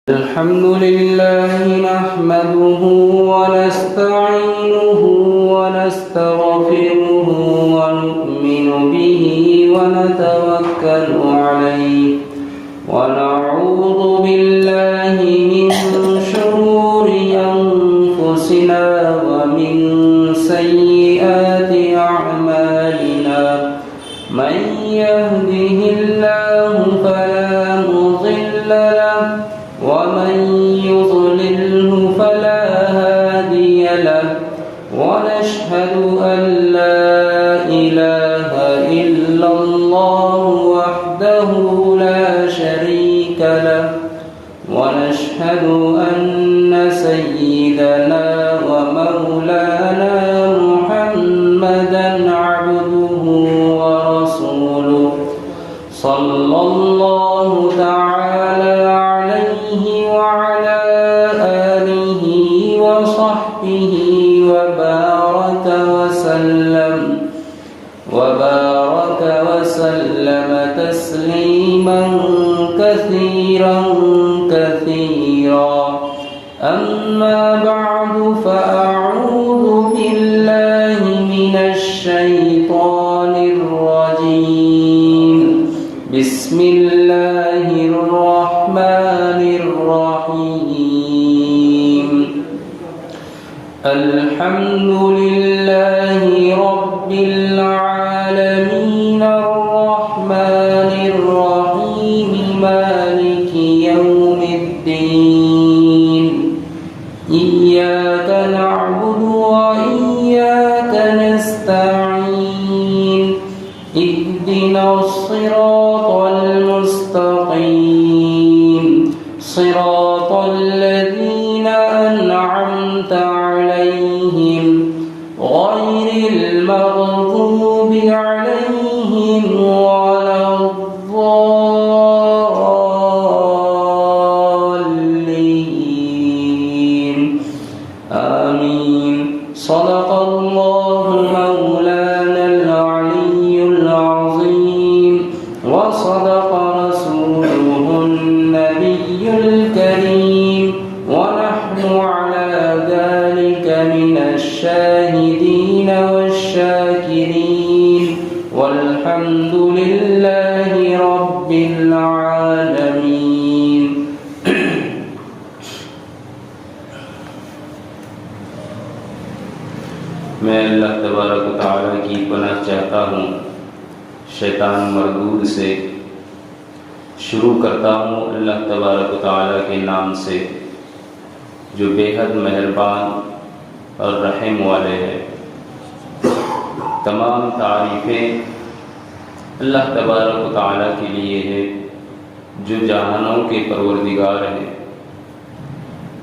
الحمد لله نحمده ونستعينه ونستغفره ونؤمن به ونتوكل عليه ونعوذ بالله من شرور أنفسنا ومن سيئات أعمالنا من يهده الله فلا مضل له ومن يضلله فلا هادي له ونشهد أن لا إله إلا الله وحده لا شريك له ونشهد أن سيدنا ومولانا محمدا عبده ورسوله صلى الله تعالى عليه وعلى آله وصحبه وبارك وسلم تسليما كثيرا أما بعد فأعوذ بالله من الشيطان الرجيم بسم الله الرحمن الرحيم الحمد لله رب العالمين الرحمن الرحيم مالك يوم الدين إياك نعبد وإياك نستعين اهدنا الصراط المستقيم صراط الذين أنعمت عليهم غير المغضوب عليهم ولا الضالين آمين صدق الله مولانا العلي العظيم وصدق رسوله النبي الكريم ونحن على ذلك من الشاهدين والشاكرين والحمد لله رب العالمين میں اللہ تبارک و تعالیٰ کی پناہ چاہتا ہوں شیطان مردود سے۔ شروع کرتا ہوں اللہ تبارک و تعالیٰ کے نام سے جو بے حد مہربان اور رحم والے ہیں۔ تمام تعریفیں اللہ تبارک و تعالیٰ کے لیے ہے جو جہانوں کے پروردگار ہیں،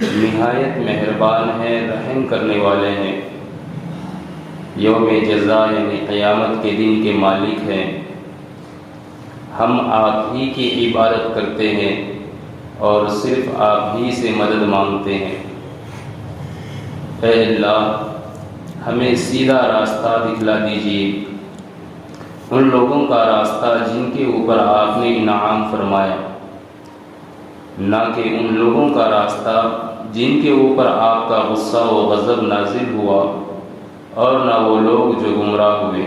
نہایت مہربان ہیں، رحم کرنے والے ہیں، یوم جزا یعنی قیامت کے دن کے مالک ہیں۔ ہم آپ ہی کی عبادت کرتے ہیں اور صرف آپ ہی سے مدد مانگتے ہیں۔ اے اللہ ہمیں سیدھا راستہ دکھلا دیجیے، ان لوگوں کا راستہ جن کے اوپر آپ نے انعام فرمایا، نہ کہ ان لوگوں کا راستہ جن کے اوپر آپ کا غصہ و غضب نازل ہوا، اور نہ وہ لوگ جو گمراہ ہوئے۔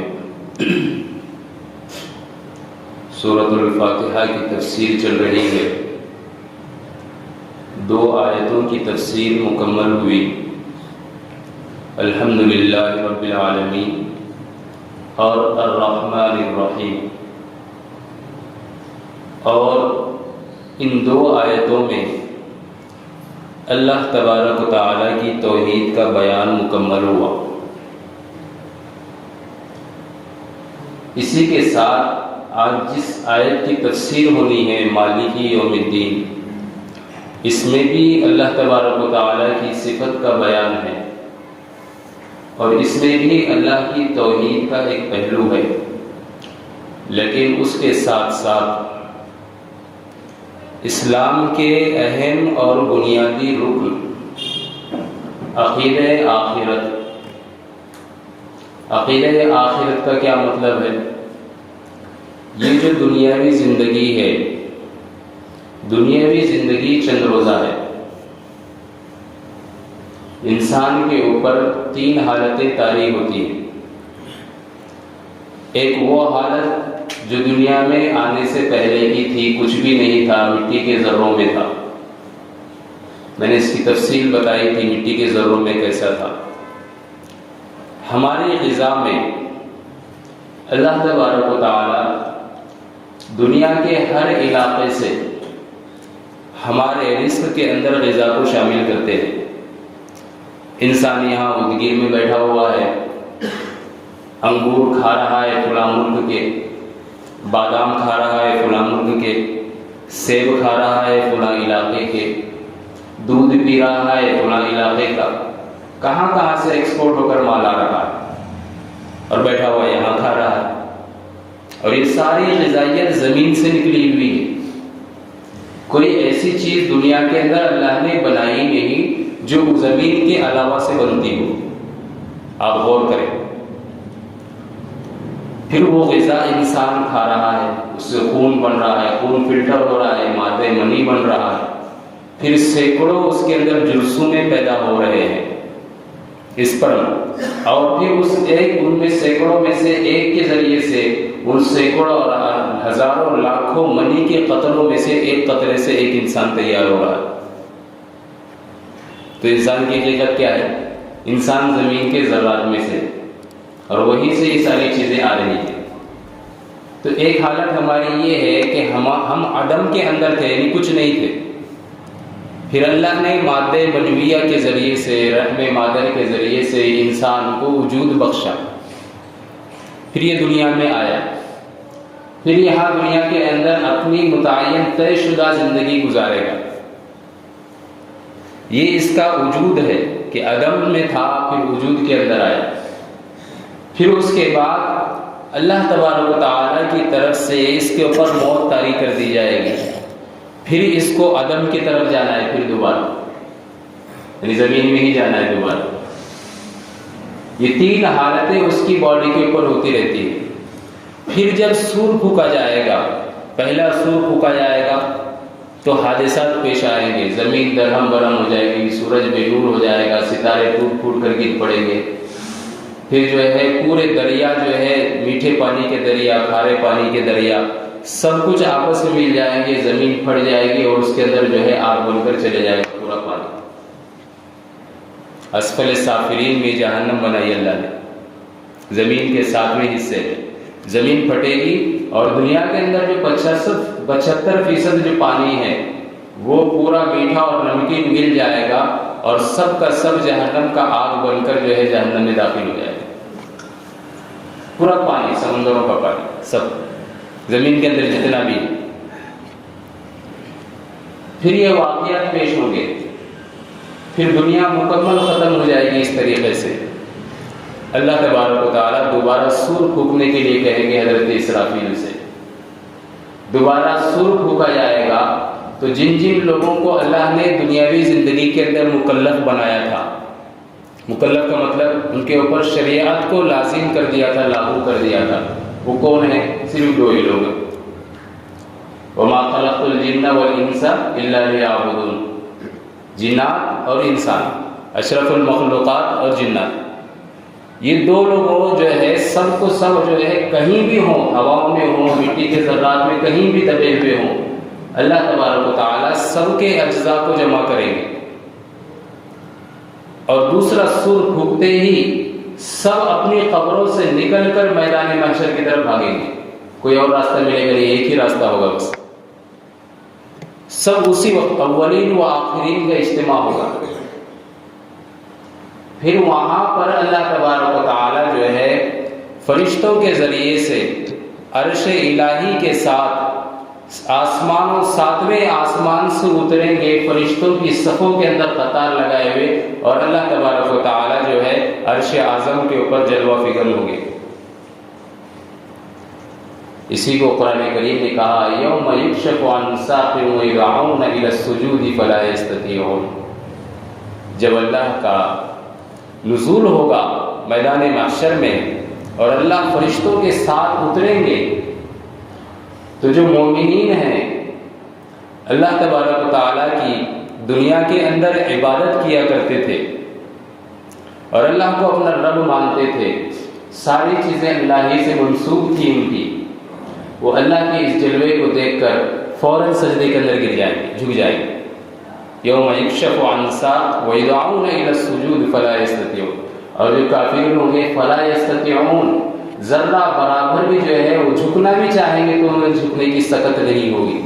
سورۃ الفاتحہ کی تفسیر چل رہی ہے، 2 آیتوں کی تفسیر مکمل ہوئی۔ الحمدللہ رب العالمین اور الرحمن الرحیم، اور ان 2 آیتوں میں اللہ تبارک و تعالیٰ کی توحید کا بیان مکمل ہوا۔ اسی کے ساتھ آج جس آیت کی تفسیر ہونی ہے مالک یوم الدین، اس میں بھی اللہ تبارک و تعالیٰ کی صفت کا بیان ہے، اور اس میں بھی اللہ کی توحید کا ایک پہلو ہے، لیکن اس کے ساتھ ساتھ اسلام کے اہم اور بنیادی رکن عقیدہ آخرت۔ عقیدہ آخرت کا کیا مطلب ہے؟ یہ جو دنیاوی زندگی ہے دنیاوی زندگی چند روزہ ہے۔ انسان کے اوپر 3 حالتیں طاری ہوتی ہیں۔ ایک وہ حالت جو دنیا میں آنے سے پہلے کی تھی، کچھ بھی نہیں تھا، مٹی کے ذروں میں تھا۔ میں نے اس کی تفصیل بتائی تھی، مٹی کے ذروں میں کیسا تھا۔ ہماری غذا میں اللہ تبارک و تعالی دنیا کے ہر علاقے سے ہمارے رزق کے اندر غذا کو شامل کرتے ہیں۔ انسان یہاں ادگیر میں بیٹھا ہوا ہے، انگور کھا رہا ہے فلاں ملک کے، بادام کھا رہا ہے فلاں ملک کے، سیب کھا رہا ہے فلاں علاقے کے، دودھ پی رہا ہے فلاں علاقے کا، کہاں کہاں سے ایکسپورٹ ہو کر مال آ رہا ہے اور بیٹھا ہوا یہاں کھا رہا ہے۔ اور یہ ساری غذائیت زمین سے نکلی ہوئی ہے۔ کوئی ایسی چیز دنیا کے اندر اللہ نے بنائی نہیں جو زمین کے علاوہ سے بنتی ہو۔ آپ غور کریں۔ پھر وہ غذا انسان کھا رہا ہے، اس سے خون بن رہا ہے، خون فلٹر ہو رہا ہے، مادہ منی بن رہا ہے، پھر سینکڑوں اس کے اندر جرثومیں پیدا ہو رہے ہیں اسپرم، اور پھر اس ایک ان میں سینکڑوں میں سے ایک کے ذریعے سے ان سینکڑوں اور ہزاروں لاکھوں منی کے قطروں میں سے ایک قطرے سے ایک انسان تیار ہو رہا ہے۔ تو انسان کی حقیقت کیا ہے؟ انسان زمین کے ذرات میں سے، اور وہیں سے یہ ساری چیزیں آ رہی ہیں۔ تو ایک حالت ہماری یہ ہے کہ ہم عدم کے اندر تھے، یعنی کچھ نہیں تھے، پھر اللہ نے مادہ منویہ کے ذریعے سے، رحم مادر کے ذریعے سے انسان کو وجود بخشا، پھر یہ دنیا میں آیا، پھر یہاں دنیا کے اندر اپنی متعین طے شدہ زندگی گزارے گا۔ یہ اس کا وجود ہے کہ عدم میں تھا، پھر وجود کے اندر آیا، پھر اس کے بعد اللہ تبارک و تعالیٰ کی طرف سے اس کے اوپر موت طاری کر دی جائے گی، پھر اس کو عدم کی طرف جانا ہے، پھر دوبارہ یعنی زمین میں ہی جانا ہے دوبارہ۔ یہ 3 حالتیں اس کی باڈی کے اوپر ہوتی رہتی ہیں۔ پھر جب سور پھونکا جائے گا، پہلا سور پھونکا جائے گا تو حادثات پیش آئیں گے، زمین درہم برہم ہو جائے گی، سورج بے نور ہو جائے گا، ستارے ٹوٹ پھوٹ کر گر پڑیں گے، پھر جو ہے پورے دریا جو ہے، میٹھے پانی کے دریا، کھارے پانی کے دریا، سب کچھ آپس میں مل جائیں گے، زمین پھٹ جائے گی اور اس کے اندر جو ہے آگ بن کر چلے جائے گا پورا پانی۔ اسفل سافلین میں جہنم بنائی اللہ نے، زمین کے 7ویں حصے میں زمین پھٹے گی، اور دنیا کے اندر جو 75% جو پانی ہے وہ پورا میٹھا اور نمکین مل جائے گا، اور سب کا سب جہنم کا آگ بن کر جو ہے جہنم میں داخل ہو جائے گا۔ پورا پانی، سمندروں کا پانی، سب زمین کے اندر جتنا بھی ہے۔ پھر یہ واقعات پیش ہوں گے، پھر دنیا مکمل ختم ہو جائے گی۔ اس طریقے سے اللہ تبارک و تعالیٰ دوبارہ سور پھونکنے کے لیے کہیں گے حضرت اسرافیل سے، دوبارہ سور پھونکا جائے گا۔ تو جن جن لوگوں کو اللہ نے دنیاوی زندگی کے اندر مکلف بنایا تھا، مکلف کا مطلب ان کے اوپر شریعت کو لازم کر دیا تھا، لاگو کر دیا تھا، وہ کون ہے؟ صرف 2 ہی لوگ، وما خلقت الجن والانس الا ليعبدون، جنات اور انسان، اشرف المخلوقات اور جنات، یہ 2 لوگوں جو ہے سب کو سب جو ہے کہیں بھی ہوں، ہواؤں میں ہوں، مٹی کے ذرات میں کہیں بھی دبے ہوئے ہوں، اللہ تبارک و تعالیٰ سب کے اجزاء کو جمع کریں گے، اور دوسرا سور پھونکتے ہی سب اپنی قبروں سے نکل کر میدان محشر کی طرف بھاگیں گے، کوئی اور راستہ ملے گا نہیں، ایک ہی راستہ ہوگا بس، سب اسی وقت اولین و آخرین کا اجتماع ہوگا۔ پھر وہاں پر اللہ تبارک و تعالیٰ جو ہے فرشتوں کے ذریعے سے عرش الہی کے ساتھ آسمان و 7ویں آسمان سے اتریں گے، فرشتوں کی صفوں کے اندر قطار لگائے ہوئے، اور اللہ تبارک و تعالیٰ جو ہے عرش اعظم کے اوپر جلوہ فکر ہوں گے۔ اسی کو قرآن کریم نے کہا، یوم یکشف عن ساق ویدعون الی السجود فلا یستطیعون، جب اللہ کا نزول ہوگا میدان محشر میں اور اللہ فرشتوں کے ساتھ اتریں گے، تو جو مومنین ہیں اللہ تبارک و تعالیٰ کی دنیا کے اندر عبادت کیا کرتے تھے اور اللہ کو اپنا رب مانتے تھے، ساری چیزیں اللہ ہی سے منسوب تھی ان کی، وہ اللہ کے اس جلوے کو دیکھ کر فوراً سجدے کے اندر گر جائیں گے، جھک جائیں گے۔ یوم یکشف عن ساق ویدعون الی السجود فلا یستطیعون، اور جو کافر ہوں گے فلا یستطیعون، ذرہ برابر بھی جو ہے وہ جھکنا بھی چاہیں گے تو انہیں جھکنے کی سکت نہیں ہوگی۔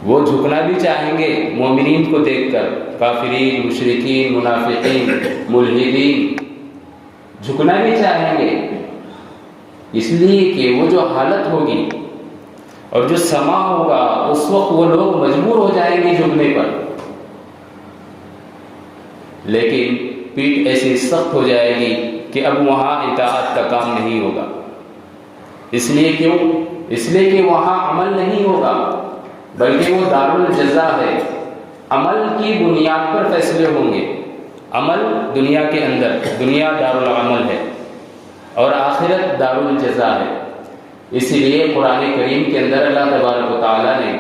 وہ جھکنا بھی چاہیں گے مومنین کو دیکھ کر، کافرین، مشرکین، منافقین، ملحدین، جھکنا بھی چاہیں گے، اس لیے کہ وہ جو حالت ہوگی اور جو سما ہوگا اس وقت وہ لوگ مجبور ہو جائیں گے جھکنے پر، لیکن پیٹھ ایسی سخت ہو جائے گی کہ اب وہاں اطاعت کا کام نہیں ہوگا۔ اس لیے کیوں؟ اس لیے کہ وہاں عمل نہیں ہوگا، بلکہ وہ دار الجزا ہے، عمل کی بنیاد پر فیصلے ہوں گے۔ عمل دنیا کے اندر، دنیا دار العمل ہے اور آخرت دار الجزا ہے۔ اسی لیے قرآن کریم کے اندر اللہ تبارک و تعالیٰ نے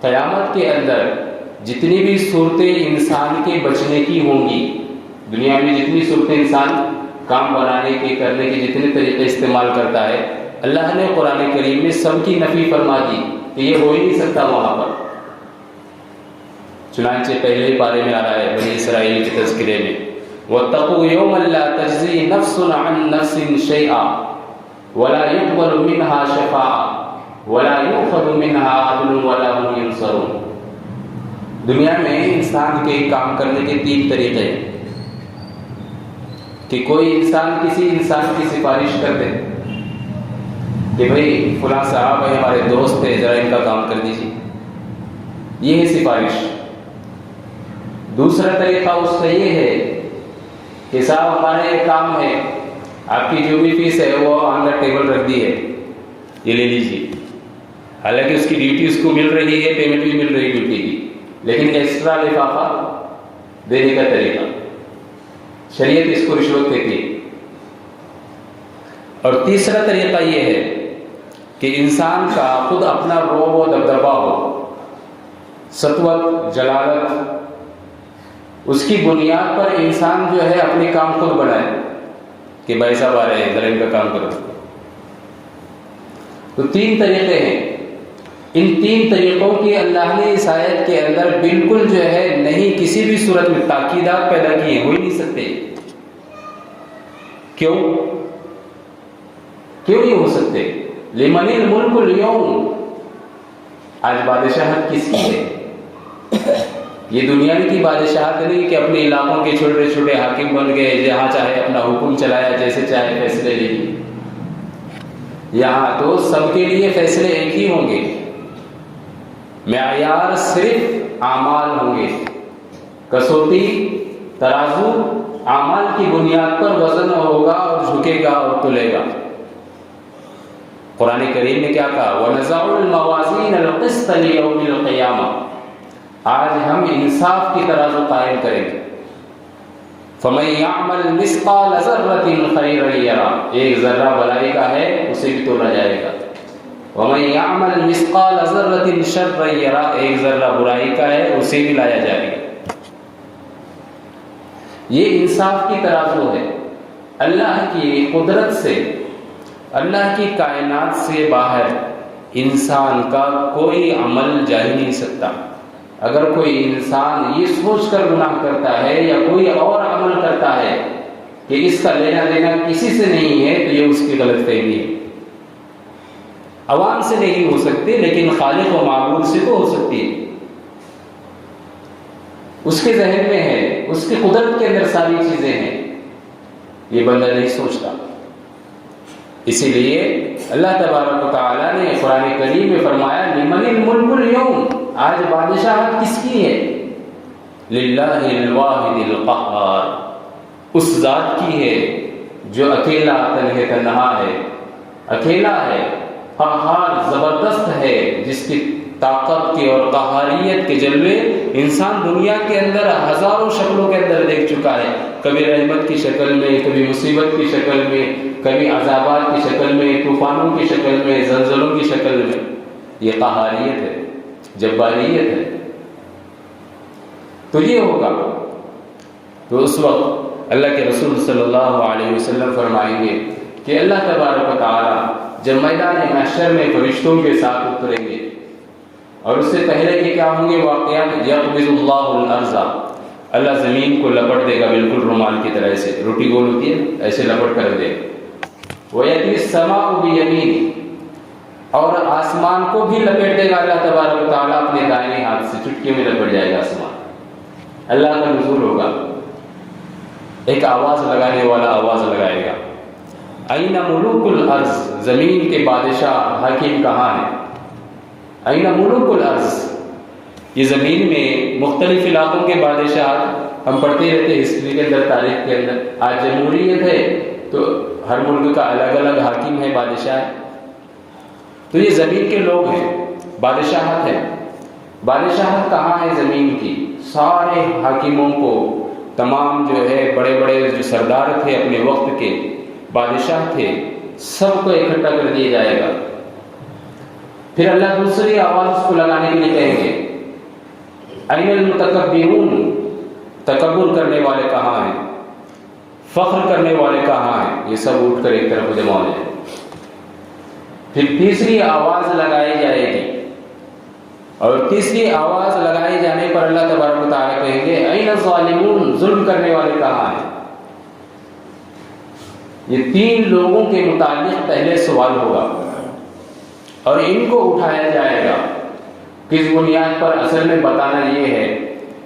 قیامت کے اندر جتنی بھی صورتیں انسان کے بچنے کی ہوں گی، دنیا میں جتنی صورتیں انسان کام بنانے کے، کرنے کے جتنے طریقے استعمال کرتا ہے، اللہ نے قرآن کریم میں سب کی نفی فرما دی کہ یہ ہو ہی نہیں سکتا وہاں پر۔ چنانچہ پہلے پارے میں آ رہا ہے بنی اسرائیل کے تذکرے میں، وَاتَّقُوا يَوْمًا لَا تَجْزِي نَفْسٌ عَن نَفْسٍ شَيْئًا وَلَا يُقْبَلُ مِنْهَا شَفَاعَةٌ وَلَا يُؤْخَذُ مِنْهَا عَدْلٌ وَلَا هُمْ يُنصَرُونَ۔ دنیا میں انسان کے کام کرنے کے تین طریقے ہیں کہ کوئی انسان کسی انسان کی سفارش کر دے کہ بھئی فلاں صاحب ہے ہمارے دوست ہے، ذرا ان کا کام کر دیجیے، یہ ہے سفارش۔ دوسرا طریقہ اس کا یہ ہے کہ صاحب ہمارے ایک کام ہے، آپ کی جو بھی فیس ہے وہ آن دا ٹیبل رکھ دی ہے، یہ لے لیجیے، حالانکہ اس کی ڈیوٹی اس کو مل رہی ہے، پیمنٹ بھی مل رہی ہے ڈیوٹی کی، لیکن ایکسٹرا لفافہ دینے کا طریقہ، شریعت اس کو رشوت کہتی ہے۔ اور تیسرا طریقہ یہ ہے کہ انسان کا خود اپنا روب و دبدبہ ہو، سطوت، جلالت، اس کی بنیاد پر انسان جو ہے اپنے کام خود بڑھائے کہ بھائی صاحب آ رہے ہیں ذرا ان کا کام کرو۔ تو تین طریقے ہیں، ان تین طریقوں کی اللہ نے اس آیت کے اندر بالکل جو ہے نہیں کسی بھی صورت میں تاکیدات پیدا کی ہیں، ہو ہی نہیں سکتے۔ کیوں نہیں ہو سکتے؟ لمن الملک اليوم، آج بادشاہت کس کی ہے؟ یہ دنیا کی بادشاہت نہیں کہ اپنے علاقوں کے چھوٹے چھوٹے حاکم بن گئے، جہاں چاہے اپنا حکم چلایا، جیسے چاہے فیصلے لے لیے۔ یہاں تو سب کے لیے فیصلے ایک ہی ہوں گے، معیار صرف اعمال ہوں گے، کسوٹی، ترازو، اعمال کی بنیاد پر وزن ہوگا اور جھکے گا اور تلے گا۔ قرآن کریم نے کیا کہا؟ وَنَزَعُ الْمَوَازِينَ الْقِسْطَ لِيَوْمِ الْقِيَامَةِ، آج ہم انصاف کی ترازو قائم کریں گے۔ فَمَن يَعْمَلْ مِثْقَالَ ذَرَّةٍ خَيْرًا يَرَهُ، ایک ذرہ بھلائی کا ہے اسے بھی تولا جائے گا۔ وَمَن يَعْمَلْ مِثْقَالَ ذَرَّةٍ شَرًّا يَرَهُ، ایک ذرہ برائی کا ہے اسے بھی لایا جائے گا۔ یہ انصاف کی ترازو ہے۔ اللہ کی قدرت سے، اللہ کی کائنات سے باہر انسان کا کوئی عمل جا ہی نہیں سکتا۔ اگر کوئی انسان یہ سوچ کر گناہ کرتا ہے یا کوئی اور عمل کرتا ہے کہ اس کا لینا دینا کسی سے نہیں ہے تو یہ اس کی غلط فہمی ہے۔ عوام سے نہیں ہو سکتی لیکن خالق و معبود سے تو ہو سکتی ہے۔ اس کے ذہن میں ہے، اس کی قدرت کے اندر ساری چیزیں ہیں، یہ بندہ نہیں سوچتا۔ اسی لیے اللہ تبارک و تعالیٰ نے قرآن کریم میں فرمایا لمن الملک اليوم، آج بادشاہت کس کی ہے؟ للہ الواحد القہار، اس ذات کی ہے جو اکیلا تنہا ہے، اکیلا ہے، قہار، زبردست ہے، جس کی طاقت کے اور قہاریت کے جلوے انسان دنیا کے اندر ہزاروں شکلوں کے اندر دیکھ چکا ہے، کبھی رحمت کی شکل میں، کبھی مصیبت کی شکل میں، کبھی عذابات کی شکل میں، طوفانوں کی شکل میں، زلزلوں کی شکل میں۔ یہ قہاریت ہے، جباریت ہے، تو یہ ہوگا۔ تو اس وقت اللہ کے رسول صلی اللہ علیہ وسلم فرمائیں گے کہ اللہ تبارک و تعالی جب میدان محشر میں فرشتوں کے ساتھ اتریں گے، اور اس سے پہلے کہ کیا ہوں گے واقعات، یقبض اللہ الارض، اللہ زمین کو لپٹ دے گا بالکل رومال کی طرح سے، روٹی گول ہوتی ہے ایسے لپٹ کر دے گا، وَيَأْتِي السَّمَاءُ بِيَمِينِهِ، اور آسمان کو بھی لپیٹ دے گا اللہ تبارک و تعالیٰ اپنے دائیں ہاتھ سے، چٹکی میں لپٹ جائے گا آسمان، اللہ کا نزول ہوگا، ایک آواز لگانے والا آواز لگائے گا، اَيْنَ مُلُوكُ الْأَرْضِ، زمین کے بادشاہ حاکم کہاں ہیں؟ اَيْنَ مُلُوكُ الْأَرْضِ، یہ زمین میں مختلف علاقوں کے بادشاہ ہم پڑھتے رہتے ہیں ہسٹری کے اندر، تاریخ کے اندر، آج جمہوریت ہے تو ہر ملک کا الگ الگ حاکم ہے، بادشاہ ہے، تو یہ زمین کے لوگ ہیں، بادشاہت ہے۔ بادشاہت کہاں ہے زمین کی؟ سارے حاکموں کو، تمام جو ہے بڑے بڑے جو سردار تھے اپنے وقت کے، بادشاہ تھے، سب کو اکٹھا کر دیا جائے گا۔ پھر اللہ دوسری آواز اس کو لگانے کے لیے کہیں گے، اَيْنَ الْمُتَكَبِّرُونَ، تکبر کرنے والے کہاں ہیں، فخر کرنے والے کہاں ہیں، یہ سب اٹھ کر ایک طرف جمع ہو جائیں۔ پھر تیسری آواز لگائی جائے گی، اور تیسری آواز لگائے جانے پر اللہ تبارک و تعالیٰ کہیں گے اَيْنَ الظَّالِمُونَ، ظلم کرنے والے کہاں ہیں۔ یہ تین لوگوں کے متعلق پہلے سوال ہوگا، اور ان کو اٹھایا جائے گا۔ کس بنیاد پر؟ اصل میں بتانا یہ ہے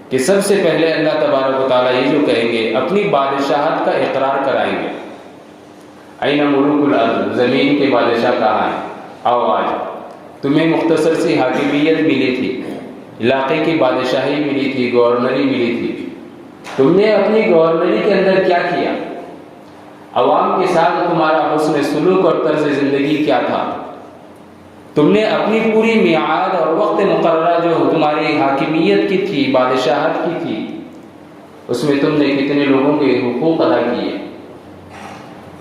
کہ سب سے پہلے اللہ تبارک و تعالیٰ یہ جو کہیں گے اپنی بادشاہت کا اقرار کرائیں گے۔ اَيْنَ مُلُوكُ الْأَرْضِ، زمین کے بادشاہ کہاں ہیں؟ آؤ آج تمہیں مختصر سی حاکمیت ملی تھی، علاقے کی بادشاہی ملی تھی، گورنری ملی تھی، تم نے اپنی گورنری کے اندر کیا کیا؟ عوام کے ساتھ تمہارا حسن سلوک اور طرز زندگی کیا تھا؟ تم نے اپنی پوری میعاد اور وقت مقررہ جو تمہاری حاکمیت کی تھی، بادشاہت کی تھی، اس میں تم نے کتنے لوگوں کے حقوق ادا کیے؟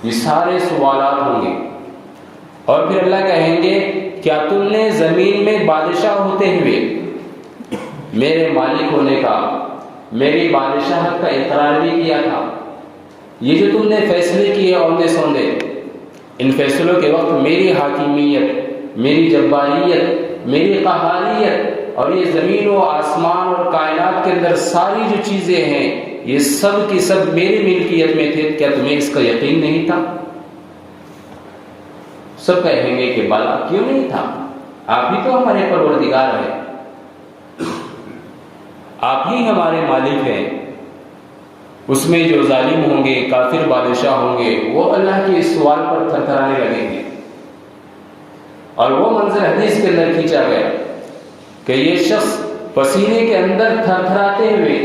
یہ سارے سوالات ہوں گے۔ اور پھر اللہ کہیں گے کیا تم نے زمین میں بادشاہ ہوتے ہوئے میرے مالک ہونے کا، میری بادشاہت کا اقرار بھی کیا تھا؟ یہ جو تم نے فیصلے کیے اوندے سوندے، ان فیصلوں کے وقت میری حاکمیت، میری جباریت، میری قہاریت، اور یہ زمین و آسمان اور کائنات کے اندر ساری جو چیزیں ہیں یہ سب کی سب میری ملکیت میں تھے، کیا تمہیں اس کا یقین نہیں تھا؟ سب کہیں گے کہ بلا، کیوں نہیں تھا؟ آپ ہی تو ہمارے پروردگار ہیں، آپ ہی ہمارے مالک ہیں۔ اس میں جو ظالم ہوں گے، کافر بادشاہ ہوں گے، وہ اللہ کے اس سوال پر تھر تھرانے لگیں گے۔ اور وہ منظر حدیث کے اندر کھینچا گیا کہ یہ شخص پسینے کے اندر تھر تھراتے ہوئے،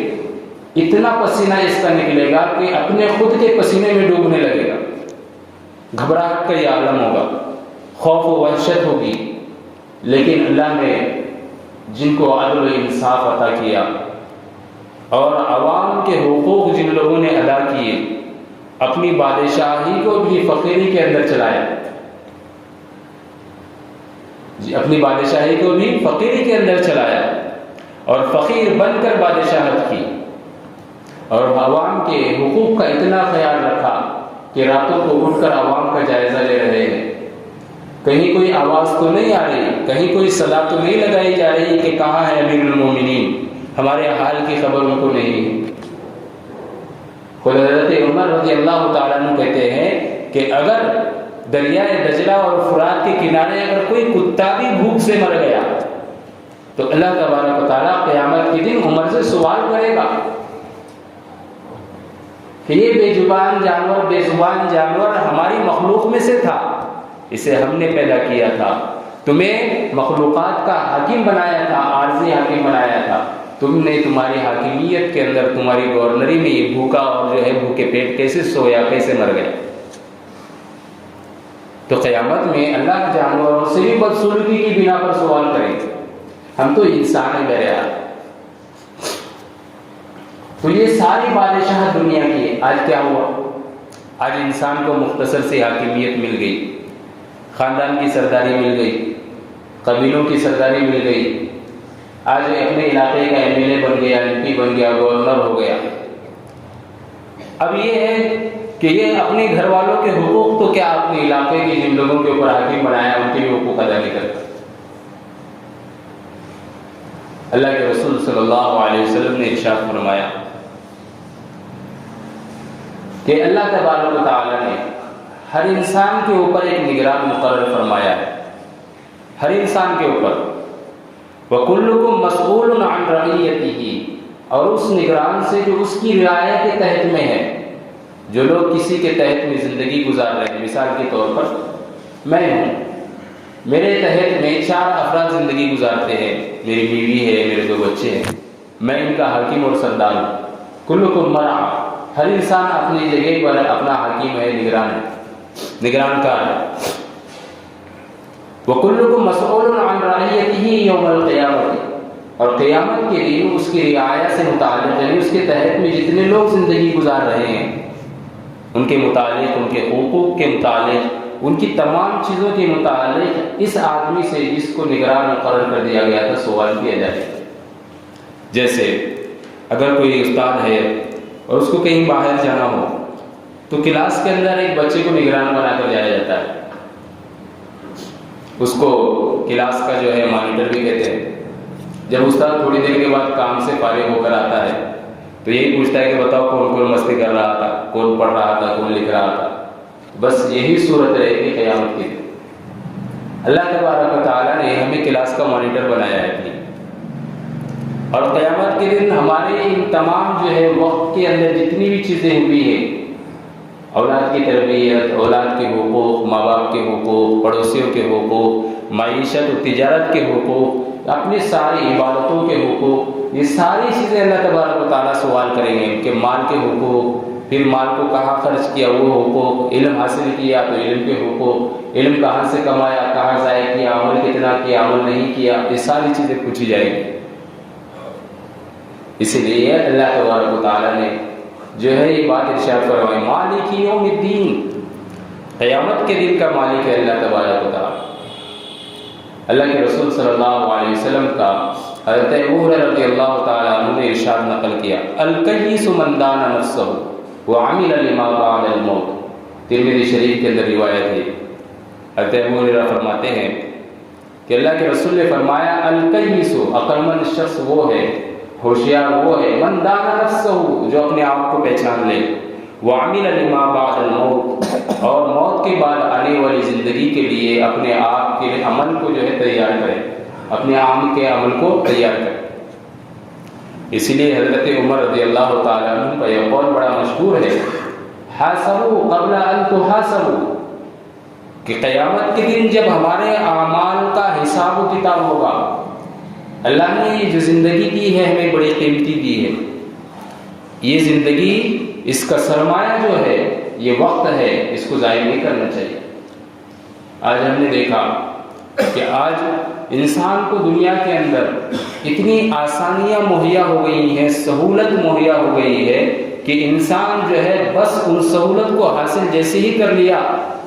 اتنا پسینہ اس کا نکلے گا کہ اپنے خود کے پسینے میں ڈوبنے لگے گا، گھبراہٹ کا یہ عالم ہوگا، خوف و وحشت ہوگی۔ لیکن اللہ نے جن کو عدل و انصاف عطا کیا اور عوام کے حقوق جن لوگوں نے ادا کیے، اپنی بادشاہی کو بھی فقیری کے اندر چلایا، اپنی بادشاہی کو بھی فقیری کے اندر چلایا، اور فقیر بن کر بادشاہت کی، اور عوام کے حقوق کا اتنا خیال رکھا کہ راتوں کو اٹھ کر عوام کا جائزہ لے رہے ہیں، کہیں کوئی آواز تو نہیں آ رہی، کہیں کوئی صدا تو نہیں لگائی جا رہی کہ کہاں ہے امیر المومنین، ہمارے حال کی خبر ان کو نہیں ہے۔ خود حضرت عمر رضی اللہ تعالیٰ عنہ کہتے ہیں کہ اگر دریائے دجلہ اور فرات کے کنارے اگر کوئی کتا بھی بھوک سے مر گیا تو اللہ تبارک و تعالیٰ قیامت کے دن عمر سے سوال کرے گا کہ یہ بے زبان جانور ہماری مخلوق میں سے تھا، اسے ہم نے پیدا کیا تھا، تمہیں مخلوقات کا حاکم بنایا تھا، عارضی حاکم بنایا تھا، تم نے تمہاری حاکمیت کے اندر، تمہاری گورنری میں یہ بھوکا اور جو ہے بھوکے پیٹ کیسے سویا، کیسے مر گیا؟ تو قیامت میں اللہ جانوروں سے بھی بدسلوکی کی بنا پر سوال کریں گے، ہم تو انسان ہیں بہرحال۔ تو یہ ساری بادشاہت دنیا کی ہے۔ آج کیا ہوا؟ آج انسان کو مختصر سی حاکمیت مل گئی، خاندان کی سرداری مل گئی، قبیلوں کی سرداری مل گئی، آج اپنے علاقے کا MLA بن گیا، MP بن گیا، گورنر ہو گیا. اب یہ ہے کہ یہ اپنے گھر والوں کے حقوق تو کیا اپنے علاقے کے جن لوگوں کے اوپر حاکم بنایا ان کے بھی حقوق ادا نہیں کرتا. اللہ کے رسول صلی اللہ علیہ وسلم نے ارشاد فرمایا کہ اللہ تبارک و تعالیٰ نے ہر انسان کے اوپر ایک نگران مقرر فرمایا ہے، ہر انسان کے اوپر. وَكُلُّكُمْ مَسْئُولٌ عَنْ رَعِيَّتِهِ، اور اس نگران سے جو اس کی رعایت کے تحت میں ہے. جو لوگ کسی کے تحت میں زندگی گزار رہے ہیں، مثال کے طور پر میں ہوں، میرے تحت میں 4 افراد زندگی گزارتے ہیں، میری بیوی ہے، میرے 2 بچے ہیں، میں ان کا حاکم اور سردار ہوں. کلکم مرع، ہر انسان اپنی جگہ پر اپنا حاکم ہے، نگران ہے، نگران کار ہے. وَكُلُّكُمْ مَسْئُولٌ عَنْ رَعِيَّتِهِ يَوْمَ الْقِيَامَةِ، اور قیامت کے دن اس کی رعایت سے متعلق، یعنی اس کے تحت میں جتنے لوگ زندگی گزار رہے ہیں ان کے متعلق، ان کے حقوق کے متعلق، ان کی تمام چیزوں کے متعلق اس آدمی سے جس کو نگران مقرر کر دیا گیا تھا سوال کیا جائے. جیسے اگر کوئی استاد ہے اور اس کو کہیں باہر جانا ہو تو کلاس کے اندر ایک بچے کو نگران بنا کر جایا جاتا ہے. اس کو کلاس کا جو ہے مانیٹر بھی کہتے ہیں. جب استاد تھوڑی دیر کے بعد کام سے فارغ ہو کر آتا ہے تو یہی پوچھتا ہے کہ بتاؤ کون کون مستی کر رہا تھا، کون پڑھ رہا تھا، کون لکھ رہا تھا. بس یہی صورت رہے گی قیامت کی. اللہ تبارک و تعالیٰ نے ہمیں کلاس کا مانیٹر بنایا ہے اور قیامت کے دن ہمارے ان تمام جو ہے وقت کے اندر جتنی بھی چیزیں ہوئی ہیں، اولاد کی تربیت، اولاد کے حقوق، ماں باپ کے حقوق، پڑوسیوں کے حقوق، معیشت و تجارت کے حقوق، اپنی ساری عبادتوں کے حقوق، یہ ساری چیزیں اللہ تبارک و تعالیٰ سوال کریں گے. کہ مال کے حقوق، پھر مال کو کہاں خرچ کیا وہ حقوق، علم حاصل کیا تو علم کے حقوق، علم کہاں سے کمایا، کہاں ضائع کیا، عمل کتنا کیا، عمل نہیں کیا، یہ ساری چیزیں پوچھی جائیں گی. اسی لیے اللہ تبارک و تعالیٰ نے جو ہے یہ بات ارشاد فرمائی، مالک یوم الدین، قیامت کے دن کا مالک ہے اللہ تبارک و تعالیٰ. اللہ کے رسول صلی اللہ علیہ وسلم کا حضرت ابو ہریرہ رضی اللہ تعالیٰ عنہ نے ارشاد نقل کیا، الکیس من دان نفسہ وعمل لما بعد الموت. ترمذی شریف کے اندر روایت ہے. حضرت ابو ہریرہ فرماتے ہیں کہ اللہ کے رسول نے فرمایا، الکیس، عقل مند شخص وہ ہے، ہوشیار وہ ہے، من دان نفسہ، جو اپنے آپ کو پہچان لے، وعمل لما بعد الموت، اور موت کے بعد آنے والی زندگی کے لیے اپنے آپ کے عمل کو جو ہے تیار کرے، اپنے عام کے عمل کو تیار کرے. اسی لیے حضرت عمر رضی اللہ تعالیٰ عنہ کا یہ قول بڑا مشہور ہے، حاسبوا قبل ان تحاسبوا، کہ قیامت کے دن جب ہمارے اعمال کا حساب و کتاب ہوگا، اللہ نے یہ جو زندگی دی ہے ہمیں بڑی قیمتی دی ہے، یہ زندگی، اس کا سرمایہ جو ہے یہ وقت ہے، اس کو ضائع نہیں کرنا چاہیے. آج ہم نے دیکھا کہ آج انسان کو دنیا کے اندر اتنی آسانیاں مہیا ہو گئی ہیں، سہولت مہیا ہو گئی ہے کہ انسان جو ہے بس ان سہولت کو حاصل جیسے ہی کر لیا،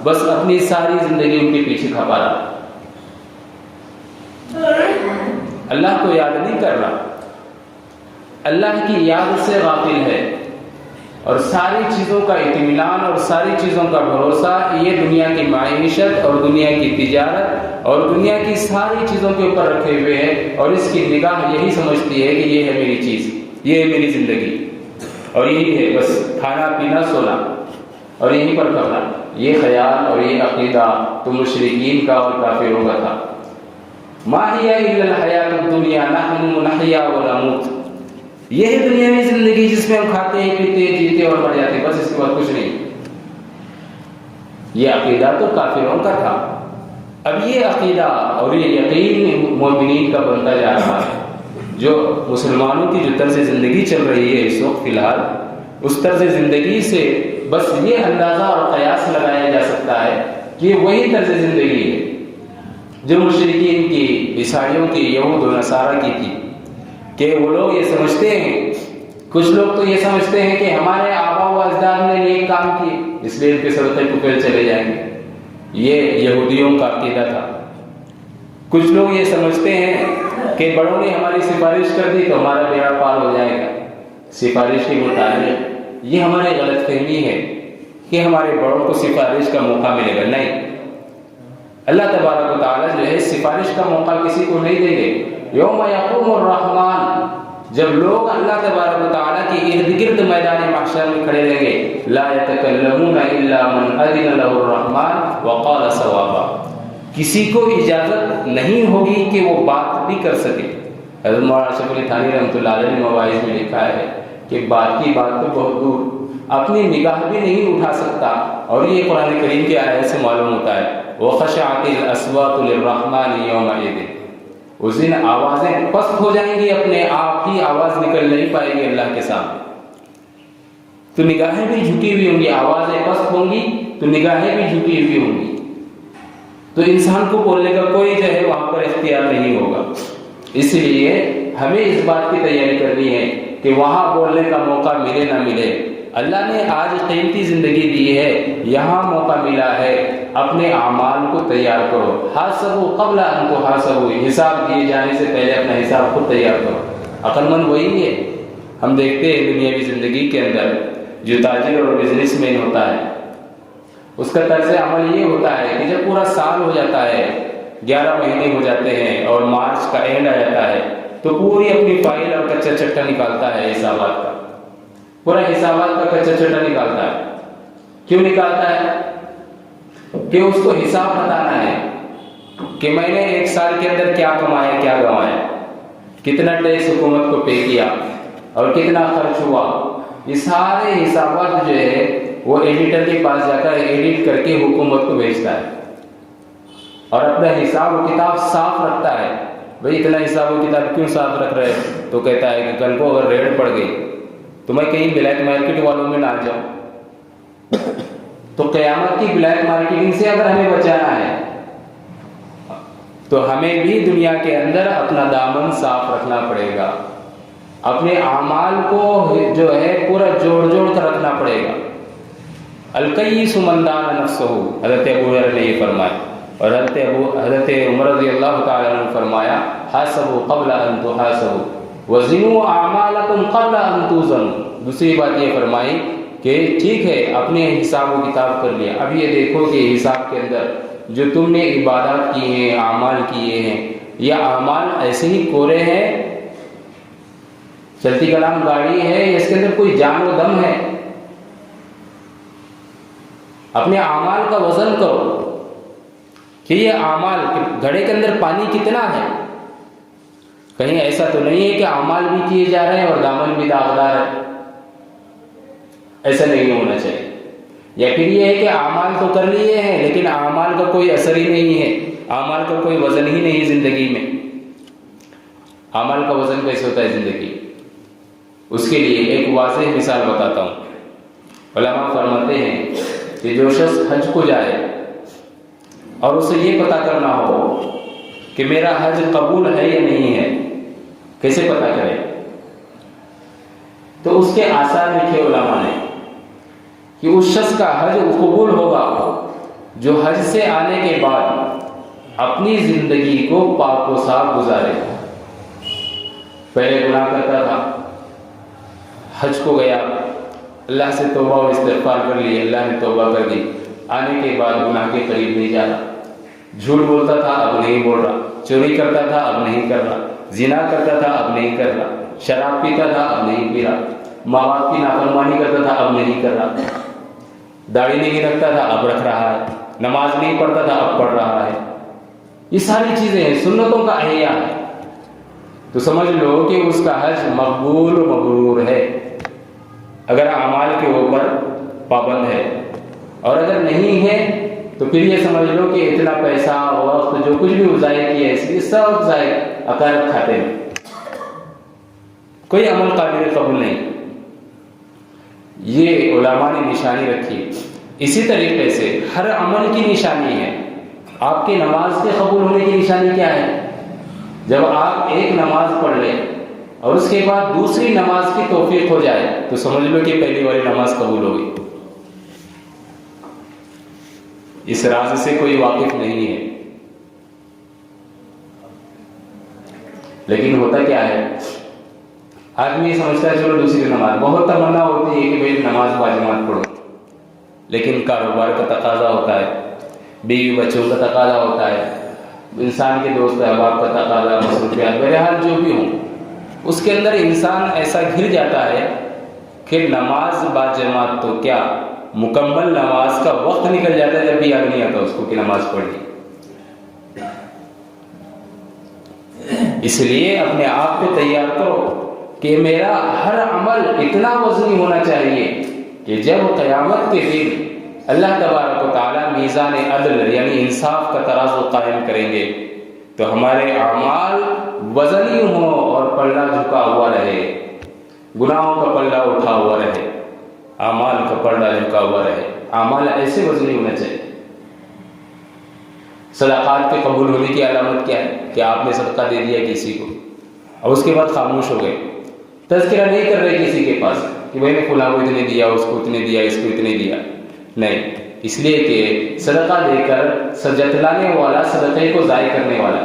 بس اپنی ساری زندگی ان کے پیچھے کھپا رہا، اللہ کو یاد نہیں کر رہا، اللہ کی یاد سے غافل ہے. اور ساری چیزوں کا اطمینان اور ساری چیزوں کا بھروسہ یہ دنیا کی معیشت اور دنیا کی تجارت اور دنیا کی ساری چیزوں کے اوپر رکھے ہوئے ہیں، اور اس کی نگاہ یہی سمجھتی ہے کہ یہ ہے میری چیز، یہ ہے میری زندگی، اور یہی ہے بس کھانا پینا سونا اور یہیں پر کرنا. یہ خیال اور یہ عقیدہ تو مشرکین کا اور کافروں کا تھا. ما ہی الا الحیات الدنیا نحن نحیا ونموت، یہ ہے دنیاوی زندگی جس میں ہم کھاتے ہیں، پیتے ہیں، جیتے اور مر جاتے ہیں، بس اس کے بعد کچھ نہیں. یہ عقیدہ تو کافروں کا تھا. اب یہ عقیدہ اور یہ یقین مومنین کا بنتا جا رہا ہے. جو مسلمانوں کی جو طرز زندگی چل رہی ہے اس وقت فی الحال، اس طرز زندگی سے بس یہ اندازہ اور قیاس لگایا جا سکتا ہے کہ وہی طرز زندگی ہے جو مشرکین کی، عیسائیوں کی، یہود و نصارہ کی تھی. کہ وہ لوگ یہ سمجھتے ہیں، کچھ لوگ تو یہ سمجھتے ہیں کہ ہمارے آبا و اجداد نے نیک کام کیے اس لیے ان کے صدقے ٹکڑے چلے جائیں گے. یہ یہودیوں کا عقیدہ تھا. کچھ لوگ یہ سمجھتے ہیں کہ بڑوں نے ہماری سفارش کر دی تو ہمارا بیڑا پار ہو جائے گا، سفارش کے متعلق یہ ہماری غلط فہمی ہے کہ ہمارے بڑوں کو سفارش کا موقع ملے گا. نہیں، اللہ تبارک و تعالیٰ جو ہے سفارش کا موقع کسی کو نہیں دیں گے. یوم یقوم الرحمن، جب لوگ اللہ تبارک و تعالیٰ کے ارد گرد میدان محشر میں کھڑے رہیں گے، لا یتکلمون الا من اذن له الرحمن وقال صوابا، کسی کو اجازت نہیں ہوگی کہ وہ بات بھی کر سکے. حضرت مولانا اشرف علی تھانوی رحمۃ اللہ علیہ نے مواعظ میں لکھا ہے کہ بات کی بات تو بہت دور، اپنی نگاہ بھی نہیں اٹھا سکتا. اور یہ قرآن کریم کی آیت سے معلوم ہوتا ہے وَخَشَعَتِ الْأَصْوَاتُ لِلرَّحْمَنِ يَوْمَئِذٍ، اس دن آوازیں پست ہو جائیں گی، اپنے آپ ہی آواز نکل نہیں پائے گی اللہ کے سامنے. تو نگاہیں بھی جھکی ہوئی ہوں گی، آوازیں پست ہوں گی تو نگاہیں بھی جھکی ہوئی ہوں گی. تو انسان کو بولنے کا کوئی جو ہے وہاں پر اختیار نہیں ہوگا. اس لیے ہمیں اس بات کی تیاری کرنی ہے کہ وہاں بولنے کا موقع ملے نہ ملے، اللہ نے آج قیمتی زندگی دی ہے، یہاں موقع ملا ہے، اپنے اعمال کو تیار کرو. حاسبوا قبل ان تحاسبوا، حساب دیے جانے سے پہلے اپنا حساب خود تیار کرو. عقل مند وہی ہے. ہم دیکھتے ہیں دنیاوی زندگی کے اندر جو تاجر اور بزنس مین ہوتا ہے اس کا طرز عمل یہ ہوتا ہے کہ جب پورا سال ہو جاتا ہے، 11 مہینے ہو جاتے ہیں اور مارچ کا اینڈ آ جاتا ہے تو پوری اپنی فائل اور کچا چٹا نکالتا ہے، حسابات کا پورا حسابات کا کچا چٹا نکالتا ہے. کیوں نکالتا ہے؟ کہ اس کو حساب بتانا ہے کہ میں نے ایک سال کے اندر کیا کمایا، کیا گنوایا، کتنا ٹیکس حکومت کو پے کیا اور کتنا خرچ ہوا. یہ سارے حسابات جو ہے وہ ایڈیٹر کے پاس جا کر ایڈٹ کر کے حکومت کو بھیجتا ہے اور اپنا حساب و کتاب صاف رکھتا ہے. بھئی اتنا حساب و کتاب کیوں صاف رکھ رہے؟ تو کہتا ہے کہ کل کو اگر ریڈ پڑ گئی تو میں کہیں بلیک مارکیٹ والوں میں نہ جاؤں. تو قیامت کی بلیک مارکیٹنگ سے اگر ہمیں بچانا ہے تو ہمیں بھی دنیا کے اندر اپنا دامن صاف رکھنا پڑے گا، اپنے اعمال کو جو ہے پورا جوڑ کر رکھنا پڑے گا. القیس من دان نفسہ، حضرت ابو ہریرہ نے یہ فرمایا. اور حضرت عمر رضی اللہ تعالیٰ عنہ نے فرمایا حاسبوا قبل ان تحاسبوا وزنوا اعمالکم قبل ان توزنوا. دوسری بات یہ فرمائی کہ ٹھیک ہے اپنے حساب و کتاب کر لیا، اب یہ دیکھو کہ حساب کے اندر جو تم نے عبادات کی ہیں، اعمال کیے ہیں، یہ اعمال ایسے ہی کورے ہیں، چلتی کلام گاڑی ہے، اس کے اندر کوئی جان و دم ہے. اپنے اعمال کا وزن کرو کہ یہ اعمال گھڑے کے اندر پانی کتنا ہے. کہیں ایسا تو نہیں ہے کہ اعمال بھی کیے جا رہے ہیں اور دامن بھی داغدار ہے، ایسا نہیں ہونا چاہیے. یا پھر یہ ہے کہ اعمال تو کر لیے ہیں لیکن اعمال کا کوئی اثر ہی نہیں ہے، اعمال کا کوئی وزن ہی نہیں ہے زندگی میں. اعمال کا وزن کیسے ہوتا ہے زندگی؟ اس کے لیے ایک واضح مثال بتاتا ہوں. علماء فرماتے ہیں کہ جو شخص حج کو جائے اور اسے یہ پتہ کرنا ہو کہ میرا حج قبول ہے یا نہیں ہے، کیسے پتہ کرے؟ تو اس کے آثار لکھے علماء نے کہ اس شخص کا حج قبول ہوگا جو حج سے آنے کے بعد اپنی زندگی کو پاک و صاف گزارے. پہلے گناہ کرتا تھا، حج کو گیا، اللہ سے توبہ و استغفار کر لی، اللہ نے توبہ کر دی، آنے کے بعد گناہ کے قریب نہیں جا رہا. جھوٹ بولتا تھا اب نہیں بول رہا، چوری کرتا تھا اب نہیں کر رہا، زنا کرتا تھا اب نہیں کر رہا، شراب پیتا تھا اب نہیں پی رہا، ماں باپ کی نافرمانی کرتا تھا اب نہیں کر رہا، داڑھی نہیں رکھتا تھا اب رکھ رہا ہے، نماز نہیں پڑھتا تھا اب پڑھ رہا ہے. یہ ساری چیزیں ہیں، سنتوں کا احیاء ہے. تو سمجھ لو کہ اس کا حج مقبول و مبرور ہے اگر اعمال کے اوپر پابند ہے. اور اگر نہیں ہے تو پھر یہ سمجھ لو کہ اتنا پیسہ وقت جو کچھ بھی ضائع کیا ہے اس لیے سب ضائع عقائد کھاتے ہیں، کوئی عمل قابل قبول نہیں. یہ علماء نے نشانی رکھی. اسی طریقے سے ہر عمل کی نشانی ہے. آپ کی نماز کے قبول ہونے کی نشانی کیا ہے؟ جب آپ ایک نماز پڑھ لیں اور اس کے بعد دوسری نماز کی توفیق ہو جائے تو سمجھ لو کہ پہلی والی نماز قبول ہو گئی. اس راز سے کوئی واقف نہیں ہے. لیکن ہوتا کیا ہے، آدمی یہ سمجھتا ہے چلو دوسری نماز، بہت تمنا ہوتی ہے کہ بھائی نماز باجماعت پڑھو، لیکن کاروبار کا تقاضا ہوتا ہے، بیوی بچوں کا تقاضا ہوتا ہے، انسان کے دوست احباب کا تقاضا، مصروفیات، بہرحال جو بھی ہوں، اس کے اندر انسان ایسا گھر جاتا ہے کہ نماز باجماعت تو کیا، مکمل نماز کا وقت نکل جاتا ہے جب بھی یاد نہیں آتا اس کو کہ نماز پڑھی۔ اس لیے اپنے آپ کو تیار کرو کہ میرا ہر عمل اتنا وزنی ہونا چاہیے کہ جب قیامت کے دن اللہ تبارک و تعالیٰ میزان عدل یعنی انصاف کا ترازو قائم کریں گے تو ہمارے اعمال وزنی ہوں اور پلڑا جھکا ہوا رہے، گناہوں کا پلڑا اٹھا ہوا رہے، اعمال کا پلڑا جھکا ہوا رہے، اعمال ایسے وزنی ہونا چاہیے۔ صدقات کے قبول ہونے کی علامت کیا ہے کہ آپ نے صدقہ دے دیا کسی کو اور اس کے بعد خاموش ہو گئے، تذکرہ نہیں کر رہے کسی کے پاس کہ میں نے فلاں کو اتنے دیا، اس کو اتنے دیا، اس کو اتنے دیا، نہیں، اس لیے کہ صدقہ دے کر جتلانے والا صدقے کو ضائع کرنے والا،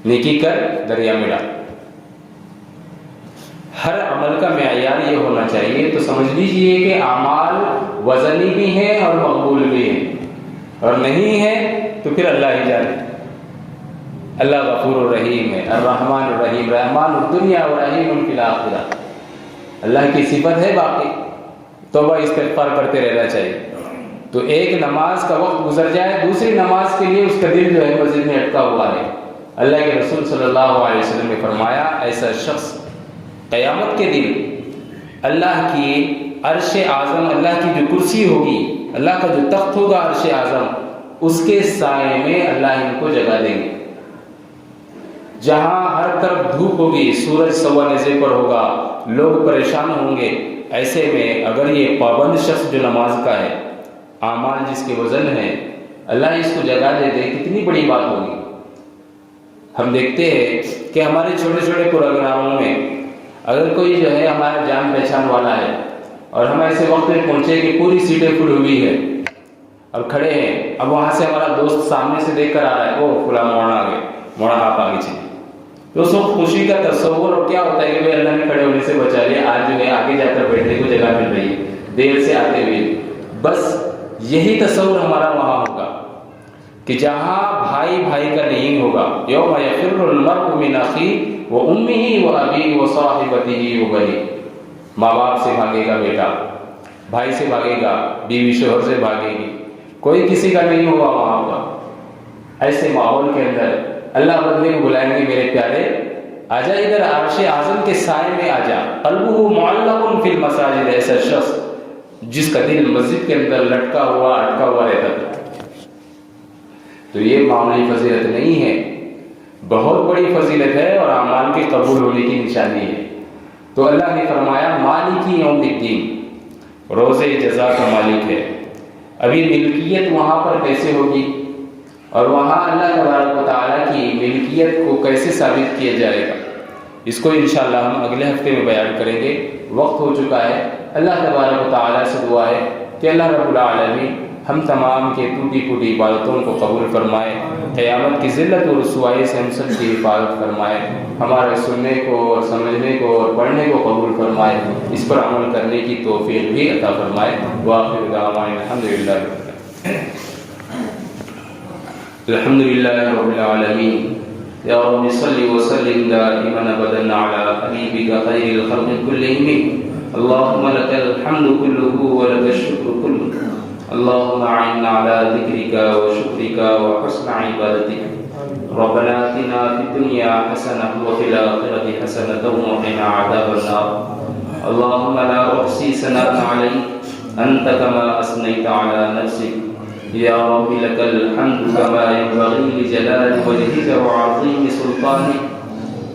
نیکی کر دریا میں ڈال۔ ہر عمل کا معیار یہ ہونا چاہیے، تو سمجھ لیجئے کہ اعمال وزنی بھی ہیں اور مقبول بھی ہیں، اور نہیں ہے تو پھر اللہ ہی جانے۔ اللہ غفور الرحیم ہے، الرحمن الرحیم، رحمان الدنیا و رحیم فی الآخرہ، اللہ کی صفت ہے باقی، توبہ استغفار کرتے رہنا چاہیے۔ تو ایک نماز کا وقت گزر جائے، دوسری نماز کے لیے اس کا دل جو ہے مسجد میں اٹکا ہوا ہے۔ اللہ کے رسول صلی اللہ علیہ وسلم نے فرمایا ایسا شخص قیامت کے دن اللہ کی عرش اعظم، اللہ کی جو کرسی ہوگی، اللہ کا جو تخت ہوگا عرش اعظم، اس کے سائے میں اللہ ان کو جگہ دیں گے۔ جہاں ہر طرف دھوپ ہوگی، سورج سوا نیزے پر ہوگا، لوگ پریشان ہوں گے، ایسے میں اگر یہ پابند شخص جو نماز کا ہے، اعمال جس کے وزن ہے، اللہ اس کو جگہ دے دے، کتنی بڑی بات ہوگی۔ ہم دیکھتے ہیں کہ ہمارے چھوٹے چھوٹے پروگراموں میں اگر کوئی جو ہے ہمارا جان پہچان والا ہے اور ہم ایسے وقت میں پہنچے کہ پوری سیٹیں فل ہوئی ہے اور کھڑے ہیں، اب وہاں سے ہمارا دوست سامنے سے دیکھ کر آ رہا ہے، او فلاں موڑا آ گئے، موڑا آپ آگے چلیے، تو اس وقت خوشی کا تصور اور کیا ہوتا ہے کہ بھائی اللہ نے کھڑے ہونے سے بچا لیا، آج جو ہے آگے جا کر بیٹھنے کو جگہ مل رہی ہے دیر سے آتے ہوئے۔ بس یہی تصور ہمارا وہاں ہوگا کہ جہاں بھائی بھائی کا نہیں ہوگا، یوم یفر المرء من اخیہ وامہ وابیہ وصاحبتہ وبنیہ، ماں باپ سے بھاگے گا بیٹا، بھائی سے بھاگے گا، بیوی شوہر سے بھاگے گی، کوئی کسی کا نہیں ہوگا وہاں پر۔ ایسے ماحول کے اندر اللہ بندے کو بلائیں گے، میرے پیارے آجا ادھر عرش اعظم کے سائے میں آجا، قلبہ معلق فی المساجد، ایسا شخص جس کا دل مسجد کے اندر لٹکا ہوا اٹکا ہوا رہتا تھا۔ تو یہ معمولی فضیلت نہیں ہے، بہت بڑی فضیلت ہے اور اعمال کے قبول ہونے کی نشانی ہے۔ تو اللہ نے فرمایا مالک یوم الدین، روز جزا کا مالک ہے۔ ابھی ملکیت وہاں پر کیسے ہوگی اور وہاں اللہ تبارک و تعالیٰ کی ملکیت کو کیسے ثابت کیا جائے گا، اس کو انشاءاللہ ہم اگلے ہفتے میں بیان کریں گے۔ وقت ہو چکا ہے، اللہ تبارک و تعالیٰ سے دعا ہے کہ اللہ رب العالمین ہم تمام کے ٹوٹی پھوٹی عبادتوں کو قبول فرمائے، قیامت کی ذلت و رسوائی سے ہم سب کی حفاظت فرمائے، ہمارے سننے کو اور سمجھنے کو اور پڑھنے کو قبول فرمائے، اس پر عمل کرنے کی توفیق بھی عطا فرمائے۔ وآخر دعوانا الحمدللہ رب العالمین۔ یا رب صل وسلم دائما ابدا على حبیبک خیر الخلق کلہم، اللهم لك الحمد كله ولك الشكر كله، اللهم اعنا على ذكرك وشكرك وحسن عبادتك، ربنا آتنا في الدنيا حسنة وفي الآخرة حسنة وقنا عذاب النار، اللهم لا أحصي ثناء عليك أنت كما أثنيت على نفسك، يا رب لك الحمد كما ينبغي لجلال وجهك وعظيم سلطانك،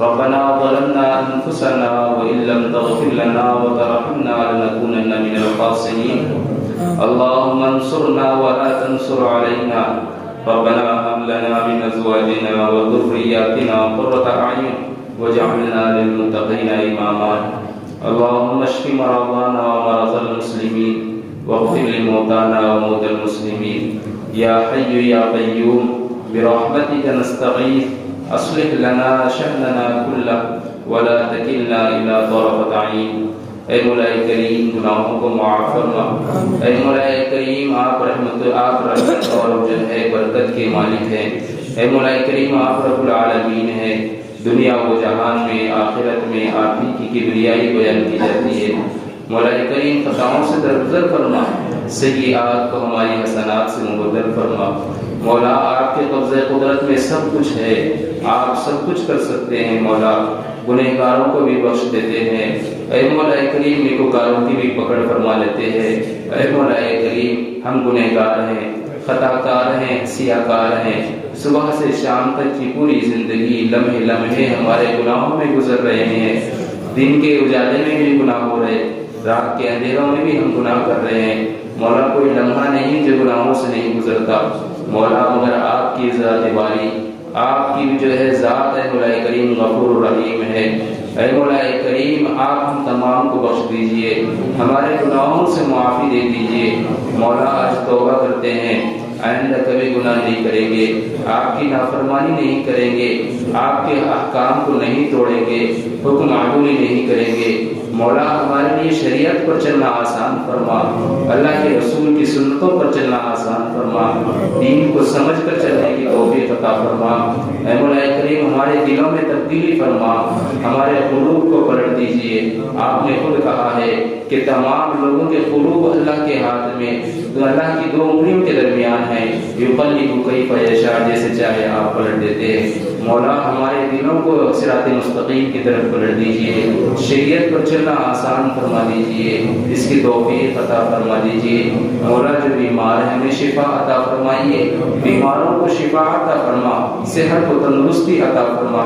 ربنا ظلمنا أنفسنا وإن لم تغفر لنا وترحمنا لنكونن من الخاسرين، اللهم انصرنا ولا تنصر علينا، ربنا هب لنا من أزواجنا وذرياتنا قرة أعين واجعلنا للمتقين إماما، اللهم اشف مرضانا ومرضى المسلمين واغفر لموتانا وموتى المسلمين، يا حي يا قيوم برحمتك نستغيث اصلح لنا شأننا كله ولا تكلنا إلى طرفة عين۔ اے مولا کریم گناہوں کو معاف فرما۔ اے مولا کریم آپ رحمت اور جو ہے برکت کے مالک ہیں۔ اے مولا کریم آپ رب العالمین ہیں، دنیا و جہان میں آخرت میں آپ ہی کی کبریائی بیان کی جاتی ہے۔ مولا کریم خطاؤں سے درگزر فرما، سیئات کو ہماری حسنات سے مبدل فرما۔ مولا آپ کے قبضہ قدرت میں سب کچھ ہے، آپ سب کچھ کر سکتے ہیں۔ مولا گنہگاروں کو بھی بخش دیتے ہیں، اے مولا کریم نیکوکاروں کی بھی پکڑ فرما لیتے ہیں۔ اے مولا کریم ہم گنہگار ہیں، خطا کار ہیں، سیاہ کار ہیں، صبح سے شام تک کی پوری زندگی لمحے لمحے ہمارے گناہوں میں گزر رہے ہیں۔ دن کے اجالے میں بھی گناہ ہو رہے، رات کے اندھیروں میں بھی ہم گناہ کر رہے ہیں۔ مولا کوئی لمحہ نہیں جو گناہوں سے نہیں گزرتا۔ مولا مگر آپ کی ذات باری، آپ کی جو ہے ذات ہے مولا کریم غفور رحیم ہے۔ اے مولا کریم آپ ہم تمام کو بخش دیجئے، ہمارے گناہوں سے معافی دے دیجئے۔ مولا آج توبہ کرتے ہیں، آئندہ کبھی گناہ نہیں کریں گے، آپ کی نافرمانی نہیں کریں گے، آپ کے احکام کو نہیں توڑیں گے، حکم عدولی نہیں کریں گے۔ مولا ہمارے لیے شریعت پر چلنا آسان فرما، اللہ کے رسول کی سنتوں پر چلنا آسان فرما، دین کو سمجھ کر چلنے کی توفیق عطا فرما۔ اے مولا کریم ہمارے دلوں میں تبدیلی فرما، ہمارے قلوب کو پلٹ دیجئے۔ آپ نے خود کہا ہے کہ تمام لوگوں کے قلوب اللہ کے ہاتھ میں، اللہ کی دو انگلیوں کے درمیان ہے، یقلب کیف یشاء، جیسے چاہے آپ پلٹ دیتے ہیں۔ مولا ہمارے دلوں کو صراط مستقیم کی طرف پلٹ دیجئے، شریعت پر چلنا آسان فرما دیجئے، اس کی توفیق عطا فرما دیجئے۔ مولا جو بیمار ہیں انہیں شفا عطا فرمائیے، بیماروں کو شفا عطا فرما، صحت و تندرستی عطا فرما۔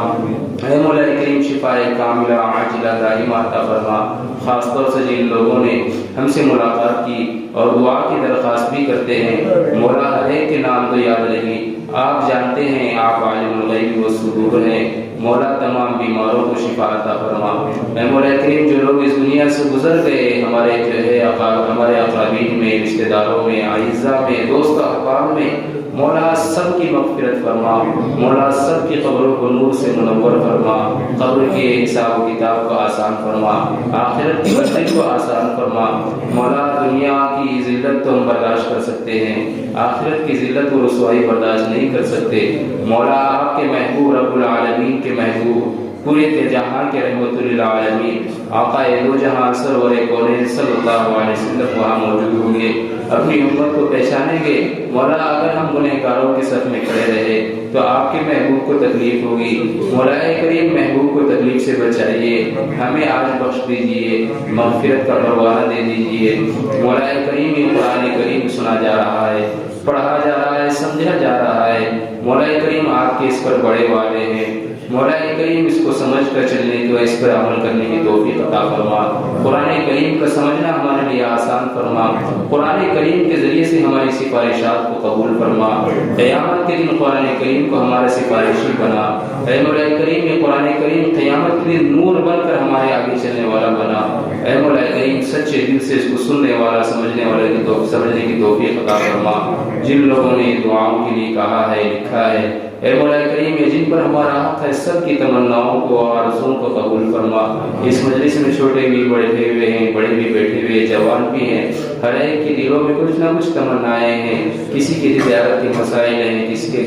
اے مولا کریم شفا کاملہ عاجلہ دائمہ عطا فرما۔ خاص طور سے جن لوگوں نے ہم سے ملاقات کی اور دعا کی درخواست بھی کرتے ہیں، مولا ہر ایک کے نام تو یاد نہیں، آپ جانتے ہیں، آپ عالم الغیب والصدور ہیں۔ مولا تمام بیماروں کو شفا عطا فرما۔ اے مولا کریم جو لوگ اس دنیا سے گزر گئے، ہمارے جو ہے ہمارے اقربین میں، رشتہ داروں میں، اعزاء میں، دوست احباب میں، مولا سب کی مغفرت فرما، مولا سب کی قبروں کو نور سے منور فرما، قبر کے حساب و کتاب کو آسان فرما، آخرت کی منزل کو آسان فرما۔ مولا دنیا کی ذلت تو ہم برداشت کر سکتے ہیں، آخرت کی ذلت و رسوائی برداشت نہیں کر سکتے۔ مولا آپ کے محبوب رب العالمین کے محبوب، پورے جہاں کے رحمت للعالمین، آقا دو جہاں سرور کونین صلی اللہ علیہ وسلم وہاں موجود ہوں گے، اپنی امت کو پہچانیں گے۔ مولا اگر ہم گنہگاروں کے صف میں کھڑے رہے تو آپ کے محبوب کو تکلیف ہوگی۔ مولا کریم محبوب کو تکلیف سے بچائیے، ہمیں آج بخش دیجئے، مغفرت کا پروانہ دے دیجئے۔ مولا کریم یہ قرآن کریم سنا جا رہا ہے، پڑھا جا رہا ہے، سمجھا جا رہا ہے، مولا کریم آپ کے اس پر بڑے وعدے ہیں۔ مولا کریم اس کو سمجھ کر چلنے کی، اس پر عمل کرنے کی توفیق عطا فرما۔ قرآن کریم کا سمجھنا ہمارے لیے آسان فرما، قرآن کریم کے ذریعے سے ہماری سفارشات کو قبول فرما۔ قیامت کے دن قرآن کریم کو ہمارا سفارشی بنا۔ اے مولا کریم یہ قرآن کریم قیامت کے دن نور بن کر ہمارے آگے چلنے والا بنا۔ اے مولا کریم سچے دل سے اس کو سننے والا، سمجھنے والے کی سمجھنے کی توفیق عطا فرما۔ جن لوگوں نے دعاؤں کے لیے کہا ہے، لکھا ہے، اے مولا کریم یہ جن پر ہمارا حق ہے، سب کی تمناؤں کو اور آرزوؤں کو قبول فرما۔ اس مجلس میں چھوٹے بھی بیٹھے ہوئے ہیں، بڑے بھی بیٹھے ہوئے، جوان بھی ہیں، ہر ایک کے دلوں میں کچھ نہ کچھ تمنائیں ہیں، کسی کی تجارت کے مسائل ہیں، کسی کے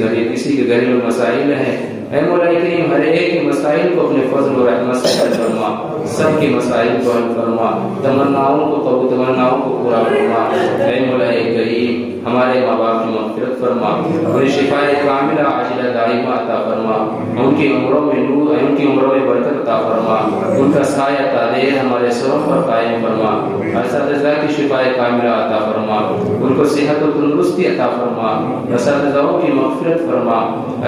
گھریلو مسائل ہیں۔ اے مولا کریم ہر ایک کے مسائل کو اپنے فضل و رحمت سے حل فرما، سب کے مسائل کو حل فرما، تمناؤں کو پورا فرما۔ اے مولا کریم ہمارے ماں باپ کی مغفرت فرما، انہیں شفا کاملہ عاجلہ دائمہ عطا فرما، ان کی عمروں میں نور، ان کی عمروں میں برکت عطا فرما، ان کا سایہ تادیر ہمارے سروں پر قائم فرما، اساتذہ کی شفا کاملہ عطا فرما، ان کو صحت و تندرستی عطا فرما، اساتذہوں کی مغفرت فرما۔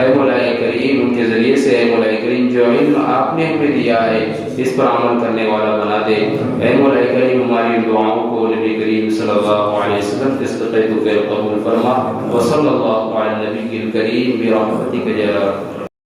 اے مولا کریم ان کے ذریعے سے اے مولا کریم جو علم آپ نے ہمیں دیا ہے اس پر عمل کرنے والا بنا دے۔ اے مولا کریم ہماری دعاؤں کو نبی کریم صلی اللہ علیہ وسلم کے صدقے تو قبول فرما۔ وصلی اللہ علی النبی الکریم برحمتک یا